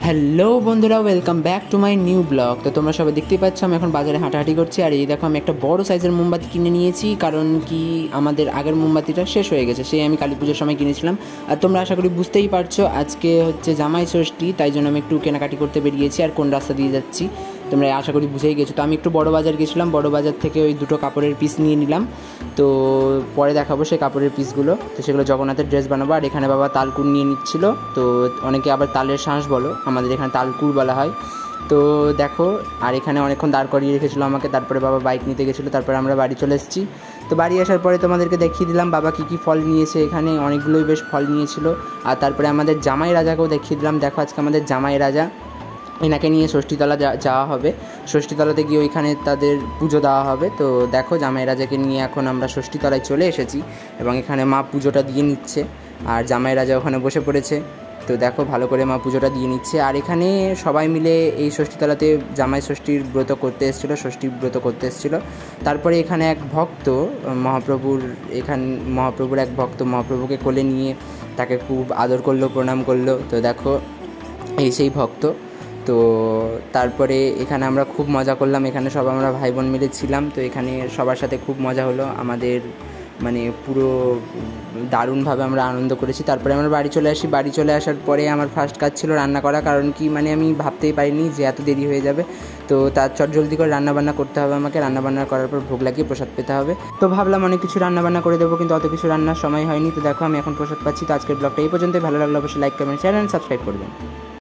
Hello বন্ধুরা, welcome back to my new blog. তো তোমরা সবাই দেখতেই পাচ্ছ আমি এখন বাজারে হাঁটাহাঁটি করছি। আর এই দেখো আমি একটা বড় সাইজের মোমবাতি কিনে নিয়েছি, কারণ কি আমাদের আগের মোমবাতিটা শেষ হয়ে গেছে, সেই আমি কালী পুজোর সময় কিনেছিলাম। আর তোমরা আশা করি বুঝতেই পারছো আজকে হচ্ছে জামাই ষষ্ঠী, তাই জন্য আমি একটু কেনাকাটি করতে বেরিয়েছি। আর কোন রাস্তা দিয়ে যাচ্ছি তোমরা আশা করি বুঝেই গেছো। তো আমি একটু বড় বাজার গেছিলাম, বড় বাজার থেকে ওই দুটো কাপড়ের পিস নিয়ে নিলাম। তো পরে দেখাবো সেই কাপড়ের পিসগুলো। তো সেগুলো জগন্নাথের ড্রেস বানাবো। আর এখানে বাবা তালকুর নিয়ে নিচ্ছিল, তো অনেকে আবার তালের শাঁস বলো, আমাদের এখানে তালকুর বলা হয়। তো দেখো, আর এখানে অনেকক্ষণ দাঁড় করিয়ে রেখেছিলো আমাকে, তারপরে বাবা বাইক নিতে গেছিলো, তারপরে আমরা বাড়ি চলে এসেছি। তো বাড়ি আসার পরে তোমাদেরকে দেখিয়ে দিলাম বাবা কী কী ফল নিয়েছে, এখানে অনেকগুলোই বেশ ফল নিয়েছিল। আর তারপরে আমাদের জামাই রাজাকেও দেখিয়ে দিলাম, দেখো আজকে আমাদের জামাই রাজা, এনাকে নিয়ে ষষ্ঠীতলা যাওয়া হবে। ষষ্ঠীতলাতে গিয়ে ওইখানে তাদের পুজো দেওয়া হবে। তো দেখো জামাই রাজাকে নিয়ে এখন আমরা ষষ্ঠীতলায় চলে এসেছি এবং এখানে মা পুজোটা দিয়ে নিচ্ছে, আর জামাই রাজা ওখানে বসে পড়েছে। তো দেখো ভালো করে মা পুজোটা দিয়ে নিচ্ছে। আর এখানে সবাই মিলে এই ষষ্ঠীতলাতে জামাই ষষ্ঠীর ব্রত করতে এসেছিলো, ষষ্ঠী ব্রত করতে এসেছিলো। তারপরে এখানে এক ভক্ত মহাপ্রভুর এক ভক্ত মহাপ্রভুকে কোলে নিয়ে তাকে খুব আদর করলো, প্রণাম করলো। তো দেখো এই সেই ভক্ত। তো তারপরে এখানে আমরা খুব মজা করলাম, এখানে সব আমরা ভাই বোন মিলে ছিলাম। তো এখানে সবার সাথে খুব মজা হলো আমাদের, মানে পুরো দারুণভাবে আমরা আনন্দ করেছি। তারপরে আমরা বাড়ি চলে আসি। বাড়ি চলে আসার পরে আমার ফার্স্ট কাজ ছিল রান্না করা, কারণ কি মানে আমি ভাবতেই পারিনি যে এত দেরি হয়ে যাবে। তো তার চটজলদি করে রান্নাবান্না করতে হবে আমাকে, রান্নাবান্না করার পর ভোগ লাগিয়ে প্রসাদ পেতে হবে। তো ভাবলাম অনেক কিছু রান্নাবান্না করে দেবো, কিন্তু অত কিছু রান্নার সময় হয়নি। তো দেখো আমি এখন প্রসাদ পাচ্ছি। তো আজকের ব্লগটা এই পর্যন্তই। ভালো লাগলে অবশ্যই like, comment, share and subscribe করবেন।